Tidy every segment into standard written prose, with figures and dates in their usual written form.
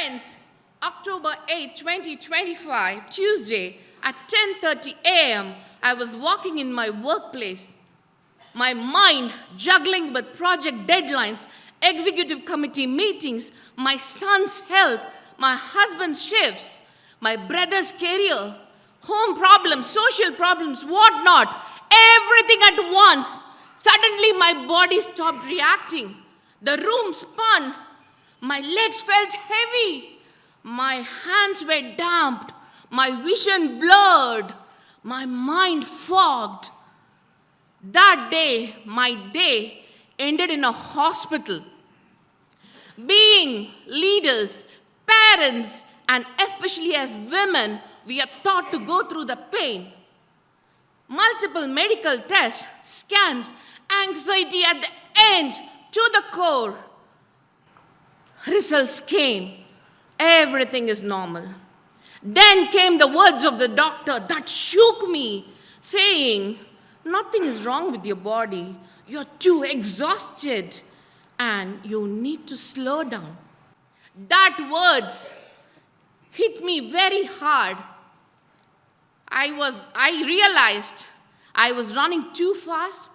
Friends, October 8, 2025, Tuesday at 10:30 a.m., I was walking in my workplace, my mind juggling with project deadlines, executive committee meetings, my son's health, my husband's shifts, my brother's career, home problems, social problems, whatnot, everything at once. Suddenly, my body stopped reacting. The room spun. My legs felt heavy. My hands were damped. My vision blurred. My mind fogged. That day, my day ended in a hospital. Being leaders, parents, and especially as women, we are taught to go through the pain. Multiple medical tests, scans, anxiety at the end, to the core. Results came. Everything is normal. Then came the words of the doctor that shook me, saying, "Nothing is wrong with your body. You're too exhausted and you need to slow down." That words hit me very hard. I realized I was running too fast,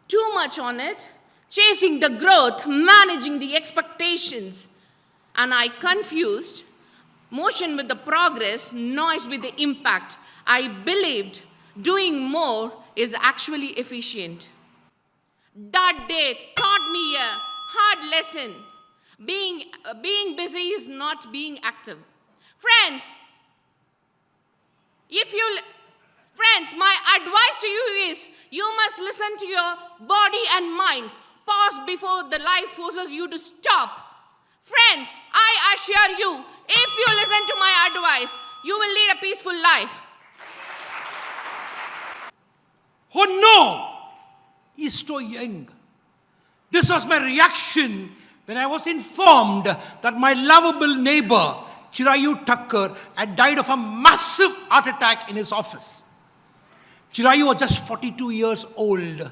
too much on it, chasing the growth, managing the expectations. And I confused motion with the progress, noise with the impact. I believed doing more is actually efficient. That day taught me a hard lesson. Being busy is not being active. Friends, my advice to you is you must listen to your body and mind. Pause before the life forces you to stop. Friends, I assure you, if you listen to my advice, you will lead a peaceful life. Oh no! He's so young. This was my reaction when I was informed that my lovable neighbor, Chirayu Thakur, had died of a massive heart attack in his office. Chirayu was just 42 years old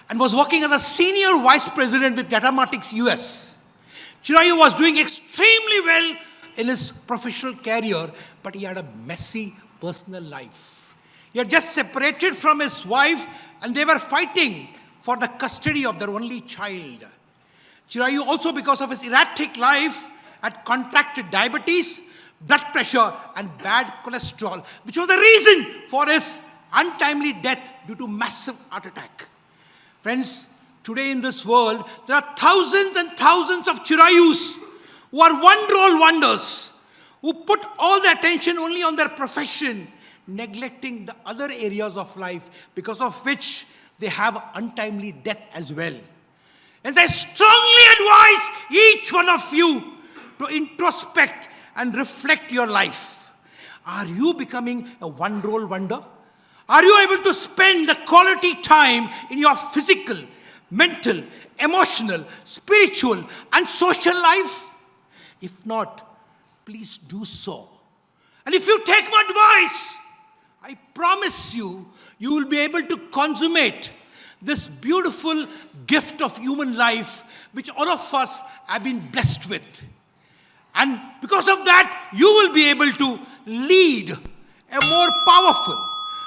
and was working as a senior vice president with Datamatics US. Chirayu was doing extremely well in his professional career, but he had a messy personal life. He had just separated from his wife and they were fighting for the custody of their only child. Chirayu also, because of his erratic life, had contracted diabetes, blood pressure, and bad cholesterol, which was the reason for his untimely death due to massive heart attack. Friends, today in this world, there are thousands and thousands of Chirayus who are one-roll wonders, who put all their attention only on their profession, neglecting the other areas of life, because of which they have untimely death as well. And I strongly advise each one of you to introspect and reflect your life. Are you becoming a one-roll wonder? Are you able to spend the quality time in your physical, mental, emotional, spiritual, and social life? If not, please do so. And if you take my advice, I promise you, you will be able to consummate this beautiful gift of human life, which all of us have been blessed with. And because of that, you will be able to lead a more powerful,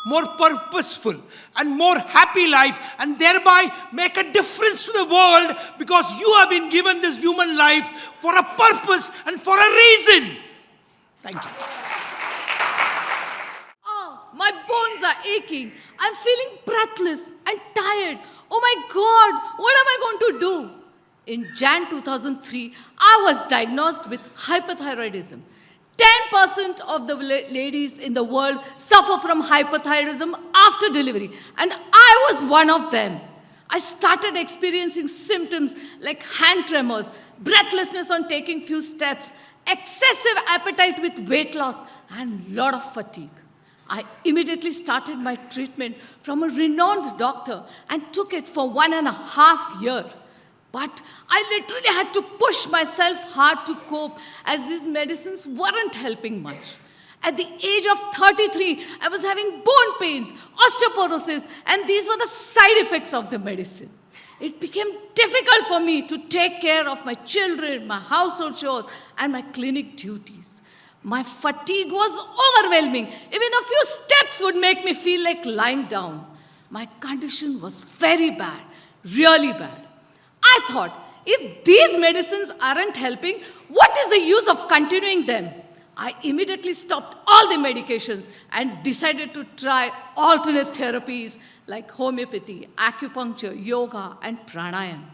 more purposeful, and more happy life, and thereby make a difference to the world, because you have been given this human life for a purpose and for a reason. Thank you. Oh, my bones are aching. I'm feeling breathless and tired. Oh my God, what am I going to do? In Jan 2003, I was diagnosed with hypothyroidism. 10% of the ladies in the world suffer from hypothyroidism after delivery, and I was one of them. I started experiencing symptoms like hand tremors, breathlessness on taking few steps, excessive appetite with weight loss, and lot of fatigue. I immediately started my treatment from a renowned doctor and took it for 1.5 years. But I literally had to push myself hard to cope, as these medicines weren't helping much. At the age of 33, I was having bone pains, osteoporosis, and these were the side effects of the medicine. It became difficult for me to take care of my children, my household chores, and my clinic duties. My fatigue was overwhelming. Even a few steps would make me feel like lying down. My condition was very bad, really bad. I thought, if these medicines aren't helping, what is the use of continuing them? I immediately stopped all the medications and decided to try alternate therapies like homeopathy, acupuncture, yoga, and pranayama.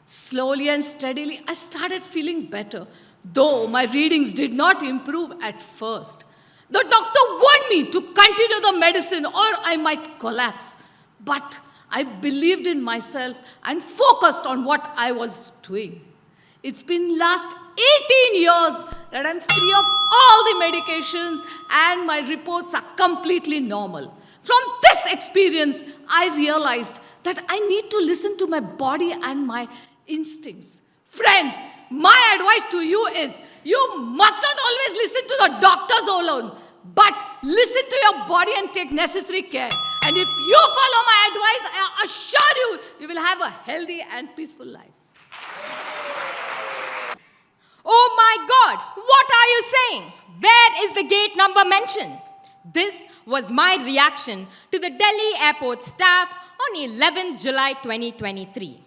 Slowly and steadily, I started feeling better, though my readings did not improve at first. The doctor warned me to continue the medicine or I might collapse. But I believed in myself and focused on what I was doing. It's been last 18 years that I'm free of all the medications and my reports are completely normal. From this experience, I realized that I need to listen to my body and my instincts. Friends, my advice to you is you must not always listen to the doctors alone, but listen to your body and take necessary care. And if you follow my advice, I assure you, you will have a healthy and peaceful life. Oh my God, what are you saying? Where is the gate number mentioned? This was my reaction to the Delhi airport staff on 11th July 2023.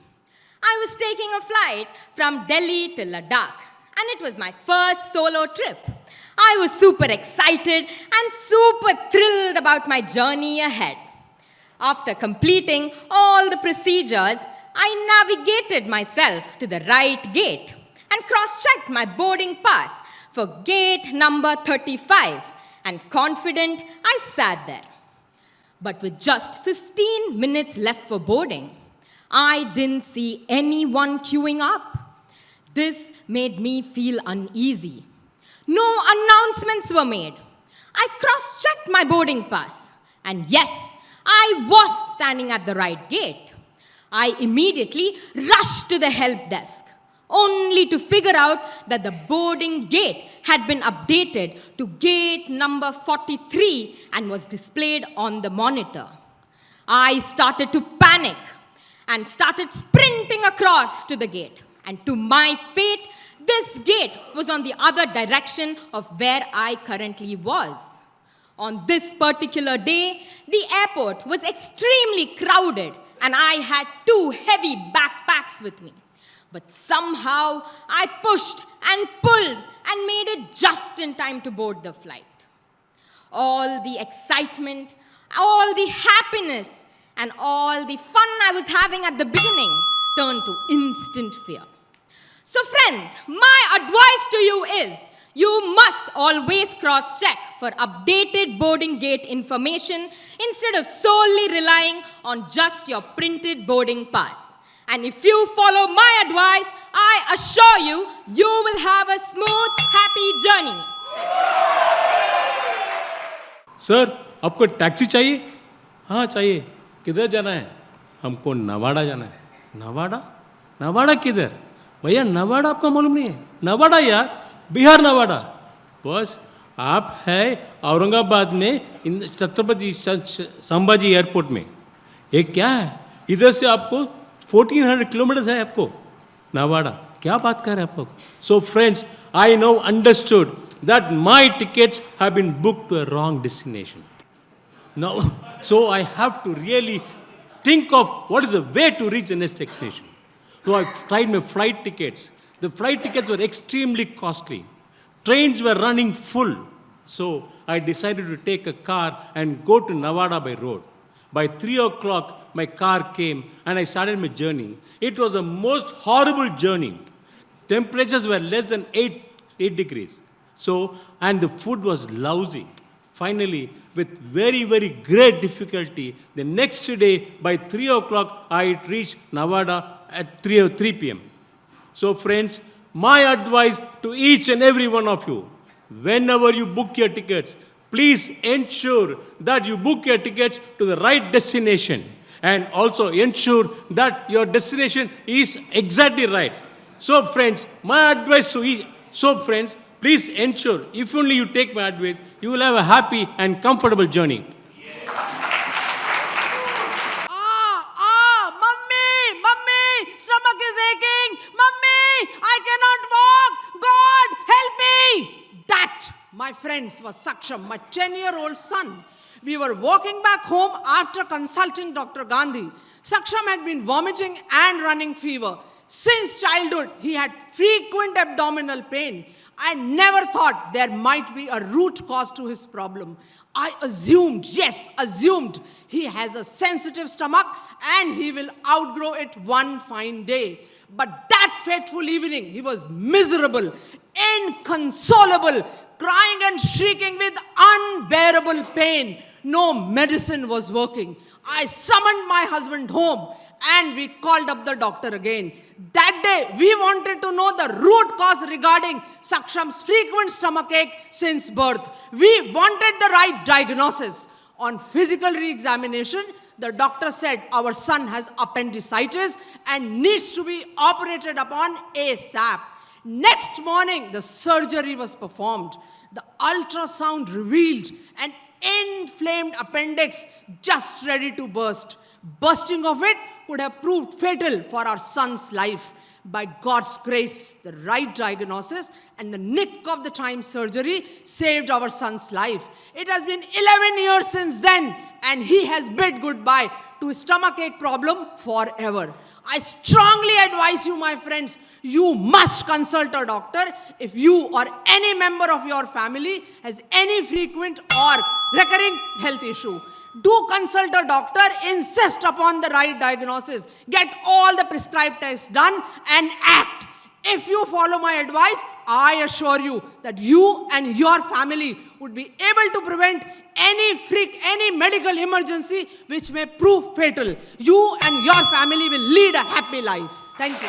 I was taking a flight from Delhi to Ladakh, and it was my first solo trip. I was super excited and super thrilled about my journey ahead. After completing all the procedures, I navigated myself to the right gate and cross-checked my boarding pass for gate number 35, and confident, I sat there. But with just 15 minutes left for boarding, I didn't see anyone queuing up. This made me feel uneasy. No announcements were made. I cross-checked my boarding pass, and yes, I was standing at the right gate. I immediately rushed to the help desk, only to figure out that the boarding gate had been updated to gate number 43 and was displayed on the monitor. I started to panic and started sprinting across to the gate. And to my fate, this gate was on the other direction of where I currently was. On this particular day, the airport was extremely crowded and I had 2 heavy backpacks with me. But somehow, I pushed and pulled and made it just in time to board the flight. All the excitement, all the happiness, and all the fun I was having at the beginning turned to instant fear. So friends, my advice to you is, you must always cross-check for updated boarding gate information instead of solely relying on just your printed boarding pass. And if you follow my advice, I assure you, you will have a smooth, happy journey. Sir, आपको taxi चाहिए? हाँ चाहिए. किधर जाना है? हमको नवाड़ा जाना है. नवाड़ा? नवाड़ा किधर? भैया नवाड़ा आपका मालूम नहीं है? नवाड़ा यार, बिहार नवाड़ा. बस आप है औरंगाबाद में छत्रपति संभाजी एयरपोर्ट में. ये क्या है? इधर से आपको 1400 किलोमीटर है आपको नवाड़ा. क्या बात कर रहे हैं आप लोग? So friends, I now understood that my tickets have been booked to a wrong destination. Now, so I have to really think of what is the way to reach the next destination. So I tried my flight tickets. The flight tickets were extremely costly. Trains were running full. So I decided to take a car and go to Nevada by road. By 3 o'clock, my car came and I started my journey. It was the most horrible journey. Temperatures were less than 8 degrees. So, and the food was lousy. Finally, with very, very great difficulty, the next day by 3 o'clock, I reached Nevada at 3 p.m. So friends, my advice to each and every one of you, whenever you book your tickets, please ensure that you book your tickets to the right destination and also ensure that your destination is exactly right. So friends, my advice to each, please ensure, if only you take my advice, you will have a happy and comfortable journey. Mummy, That, my friends, was Saksham, my 10-year-old son. We were walking back home after consulting Dr. Gandhi. Saksham had been vomiting and running fever. Since childhood, he had frequent abdominal pain. I never thought there might be a root cause to his problem. I assumed he has a sensitive stomach and he will outgrow it one fine day. But that fateful evening, he was miserable, inconsolable, crying and shrieking with unbearable pain. No medicine was working. I summoned my husband home and we called up the doctor again. That day, we wanted to know the root cause regarding Saksham's frequent stomachache since birth. We wanted the right diagnosis. On physical re-examination, the doctor said our son has appendicitis and needs to be operated upon ASAP. Next morning, the surgery was performed. The ultrasound revealed an inflamed appendix just ready to burst. Bursting of it could have proved fatal for our son's life. By God's grace, the right diagnosis and the nick of the time surgery saved our son's life. It has been 11 years since then, and he has bid goodbye to his stomachache problem forever. I strongly advise you, my friends, you must consult a doctor if you or any member of your family has any frequent or recurring health issue. Do consult a doctor, insist upon the right diagnosis, get all the prescribed tests done and act. If you follow my advice, I assure you that you and your family would be able to prevent any medical emergency which may prove fatal. You and your family will lead a happy life. Thank you.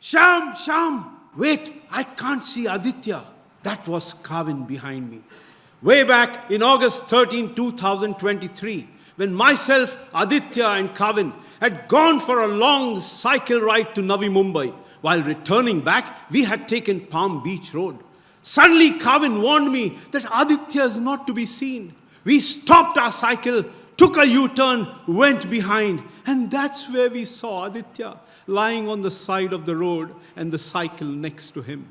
Sham, wait, I can't see Aditya. That was Kavin behind me. Way back in August 13, 2023, when myself, Aditya and Kavin had gone for a long cycle ride to Navi Mumbai. While returning back, we had taken Palm Beach Road. Suddenly, Kavin warned me that Aditya is not to be seen. We stopped our cycle, took a U-turn, went behind, and that's where we saw Aditya lying on the side of the road and the cycle next to him.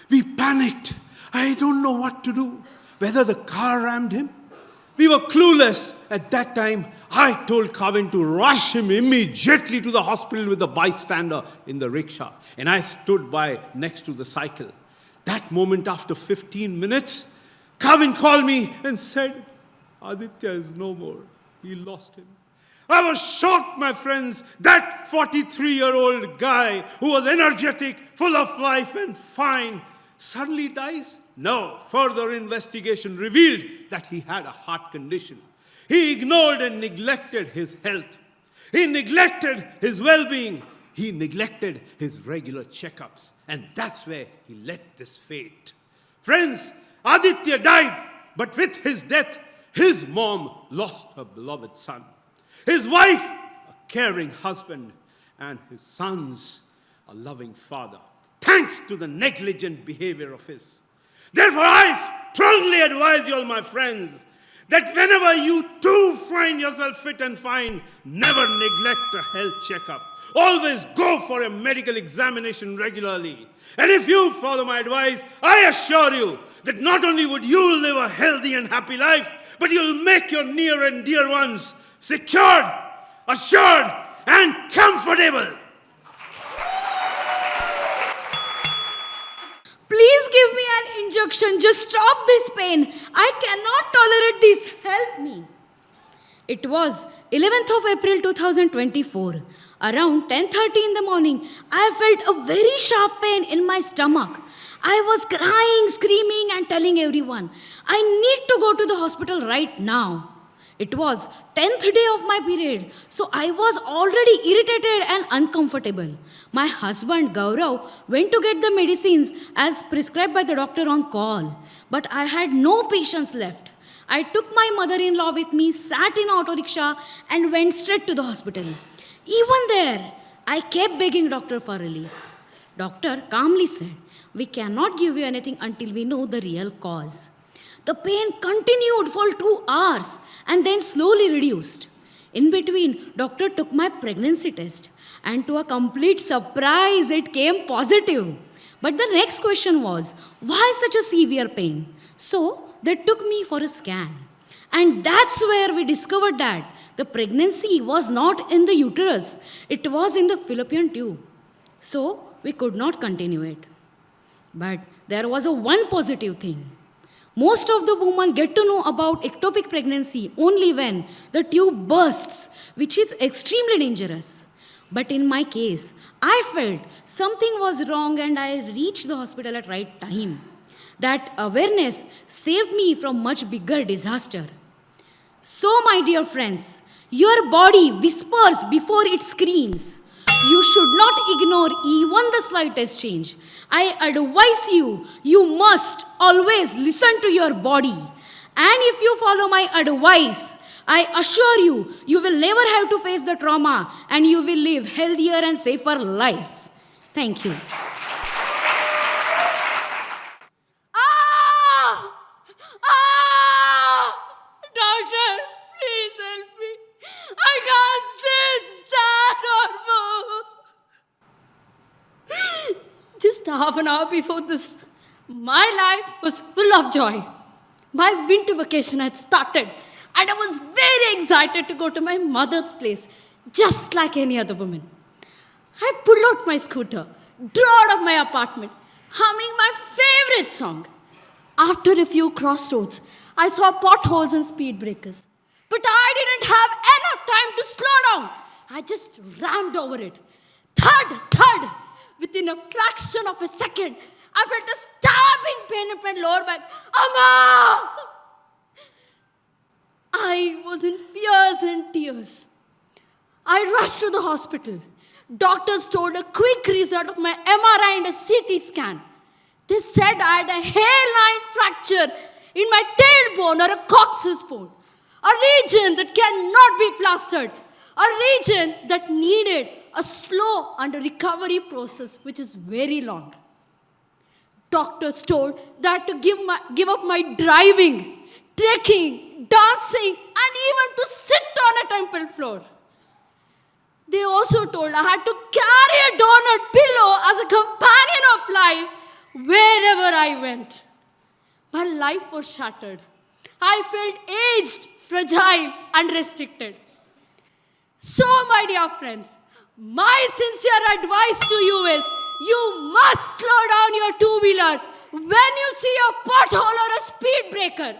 We panicked. I don't know what to do. Whether the car rammed him? We were clueless. At that time, I told Kavin to rush him immediately to the hospital with a bystander in the rickshaw. And I stood by next to the cycle. That moment, after 15 minutes, Kavin called me and said, Aditya is no more. We lost him. I was shocked, my friends. That 43-year-old guy who was energetic, full of life and fine, suddenly dies? No, further investigation revealed that he had a heart condition. He ignored and neglected his health. He neglected his well-being. He neglected his regular checkups. And that's where he let this fate. Friends, Aditya died, but with his death, his mom lost her beloved son. His wife, a caring husband, and his sons, a loving father. Thanks to the negligent behavior of his. Therefore, I strongly advise you all, my friends, that whenever you too find yourself fit and fine, never neglect a health checkup. Always go for a medical examination regularly. And if you follow my advice, I assure you that not only would you live a healthy and happy life, but you'll make your near and dear ones secured, assured, and comfortable. Please give me an injection. Just stop this pain. I cannot tolerate this. Help me. It was 11th of April 2024. Around 10:30 in the morning, I felt a very sharp pain in my stomach. I was crying, screaming, and telling everyone, I need to go to the hospital right now. It was 10th day of my period, so I was already irritated and uncomfortable. My husband, Gaurav, went to get the medicines as prescribed by the doctor on call. But I had no patience left. I took my mother-in-law with me, sat in auto rickshaw, and went straight to the hospital. Even there, I kept begging doctor for relief. Doctor calmly said, we cannot give you anything until we know the real cause. The pain continued for 2 hours and then slowly reduced. In between, doctor took my pregnancy test, and to a complete surprise, it came positive. But the next question was, why such a severe pain? So they took me for a scan. And that's where we discovered that the pregnancy was not in the uterus, it was in the fallopian tube. So we could not continue it. But there was a one positive thing. Most of the women get to know about ectopic pregnancy only when the tube bursts, which is extremely dangerous. But in my case, I felt something was wrong and I reached the hospital at right time. That awareness saved me from much bigger disaster. So, my dear friends, your body whispers before it screams. You should not ignore even the slightest change. I advise you, you must always listen to your body. And if you follow my advice, I assure you, you will never have to face the trauma and you will live healthier and safer life. Thank you. Doctor, please help me. I can't sit, stand or move. Just half an hour before this, my life was full of joy. My winter vacation had started, and I was very excited to go to my mother's place, just like any other woman. I pulled out my scooter, drove out of my apartment, humming my favorite song. After a few crossroads, I saw potholes and speed breakers. But I didn't have enough time to slow down. I just rammed over it. Thud, thud. Within a fraction of a second, I felt a stabbing pain in my lower back. Amma! I was in fears and tears. I rushed to the hospital. Doctors told a quick result of my MRI and a CT scan. They said I had a hairline fracture in my tailbone or a coccyx bone, a region that cannot be plastered, a region that needed a slow and a recovery process which is very long. Doctors told that to give up my driving, trekking, dancing, and even to sit on a temple floor. They also told I had to carry a donut pillow as a companion of life wherever I went. My life was shattered. I felt aged, fragile, and restricted. So, my dear friends, my sincere advice to you is, you must slow down your two-wheeler when you see a pothole or a speed breaker.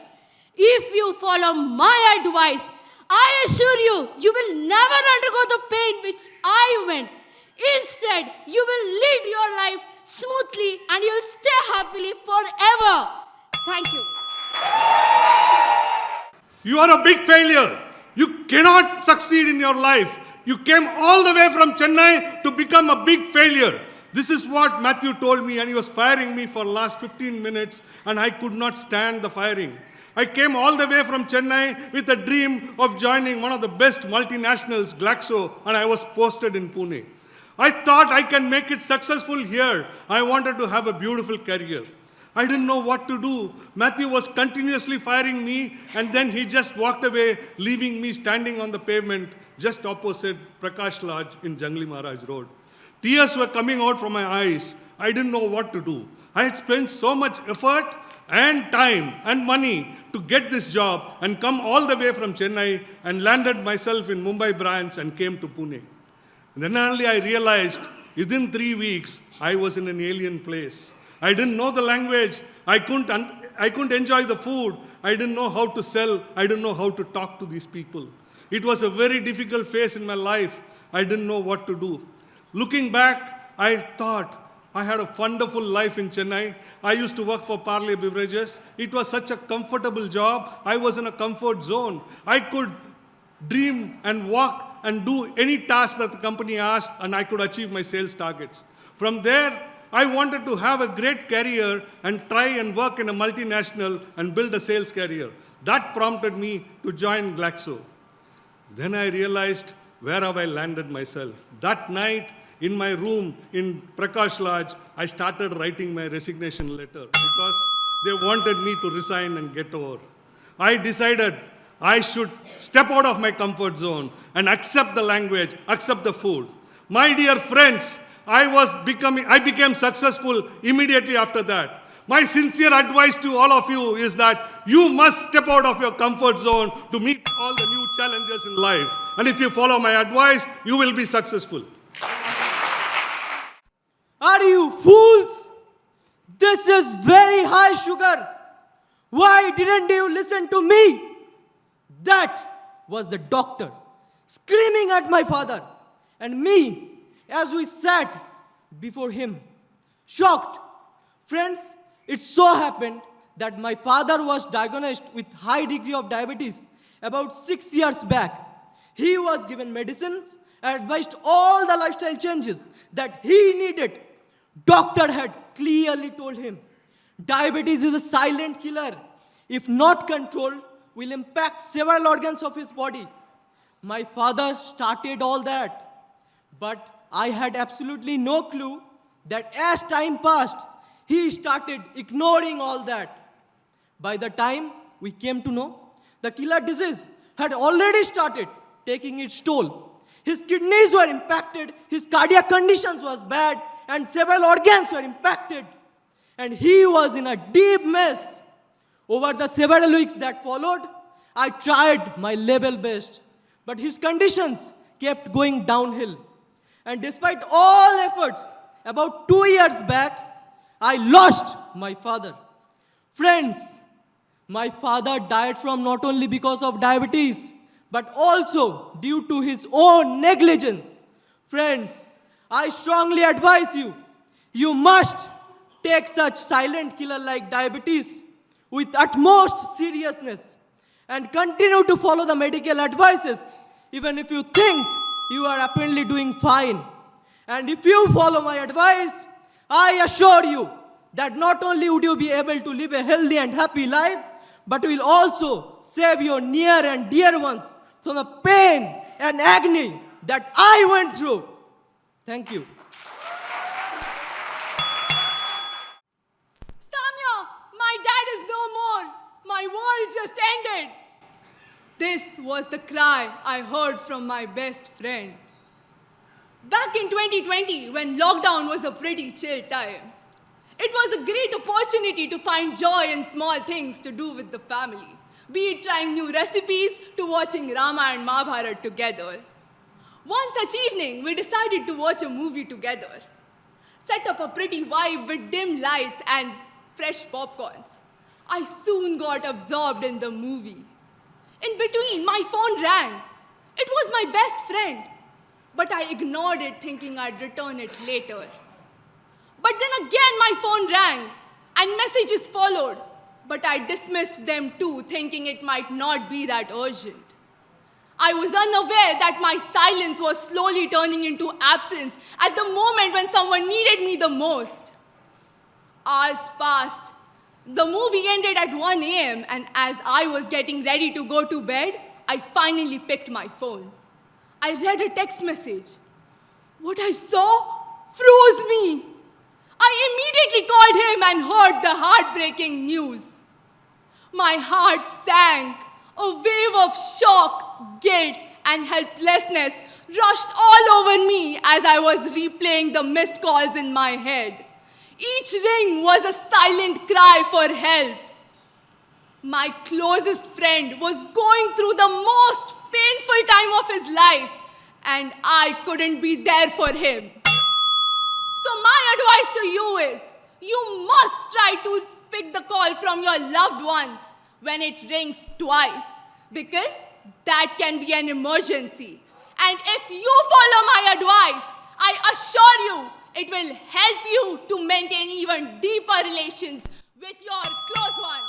If you follow my advice, I assure you, you will never undergo the pain which I went. Instead, you will lead your life smoothly and you will stay happily forever. Thank you. You are a big failure. You cannot succeed in your life. You came all the way from Chennai to become a big failure. This is what Matthew told me, and he was firing me for the last 15 minutes, and I could not stand the firing. I came all the way from Chennai with a dream of joining one of the best multinationals, Glaxo, and I was posted in Pune. I thought I can make it successful here. I wanted to have a beautiful career. I didn't know what to do. Matthew was continuously firing me, and then he just walked away, leaving me standing on the pavement just opposite Prakash Lodge in Jangli Maharaj Road. Tears were coming out from my eyes. I didn't know what to do. I had spent so much effort and time and money to get this job and come all the way from Chennai and landed myself in Mumbai branch and came to Pune. And then only I realized within 3 weeks I was in an alien place. I didn't know the language. I couldn't enjoy the food. I didn't know how to sell. I didn't know how to talk to these people. It was a very difficult phase in my life. I didn't know what to do. Looking back, I thought I had a wonderful life in Chennai. I used to work for Parle Beverages. It was such a comfortable job. I was in a comfort zone. I could dream and walk and do any task that the company asked, and I could achieve my sales targets. From there, I wanted to have a great career and try and work in a multinational and build a sales career. That prompted me to join Glaxo. Then I realized where have I landed myself. That night, in my room in Prakash Lodge, I started writing my resignation letter because they wanted me to resign and get over. I decided I should step out of my comfort zone and accept the language, accept the food. My dear friends, I became successful immediately after that. My sincere advice to all of you is that you must step out of your comfort zone to meet all the new challenges in life. And if you follow my advice, you will be successful. Are you fools? This is very high sugar. Why didn't you listen to me? That was the doctor screaming at my father and me as we sat before him, shocked. Friends, it so happened that my father was diagnosed with high degree of diabetes about 6 years back. He was given medicines and advised all the lifestyle changes that he needed. Doctor had clearly told him, diabetes is a silent killer. If not controlled, will impact several organs of his body. My father started all that, but I had absolutely no clue that as time passed, he started ignoring all that. By the time we came to know, the killer disease had already started taking its toll. His kidneys were impacted, his cardiac conditions was bad, and several organs were impacted. And he was in a deep mess. Over the several weeks that followed, I tried my level best, but his conditions kept going downhill. And despite all efforts, about 2 years back, I lost my father. Friends, my father died from not only because of diabetes, but also due to his own negligence. Friends, I strongly advise you, you must take such silent killer like diabetes with utmost seriousness and continue to follow the medical advices even if you think you are apparently doing fine. And if you follow my advice, I assure you that not only would you be able to live a healthy and happy life, but will also save your near and dear ones from the pain and agony that I went through. Thank you. Samya, my dad is no more. My world just ended. This was the cry I heard from my best friend. Back in 2020, when lockdown was a pretty chill time, it was a great opportunity to find joy in small things to do with the family, be it trying new recipes to watching Rama and Mahabharata together. One such evening, we decided to watch a movie together, set up a pretty vibe with dim lights and fresh popcorns. I soon got absorbed in the movie. In between, my phone rang. It was my best friend, but I ignored it thinking I'd return it later. But then again my phone rang and messages followed, but I dismissed them too thinking it might not be that urgent. I was unaware that my silence was slowly turning into absence at the moment when someone needed me the most. Hours passed. The movie ended at 1 a.m. and as I was getting ready to go to bed, I finally picked my phone. I read a text message. What I saw froze me. I immediately called him and heard the heartbreaking news. My heart sank. A wave of shock, guilt, and helplessness rushed all over me as I was replaying the missed calls in my head. Each ring was a silent cry for help. My closest friend was going through the most painful time of his life, and I couldn't be there for him. So my advice to you is, you must try to pick the call from your loved ones when it rings twice, because that can be an emergency. And if you follow my advice, I assure you, it will help you to maintain even deeper relations with your close ones.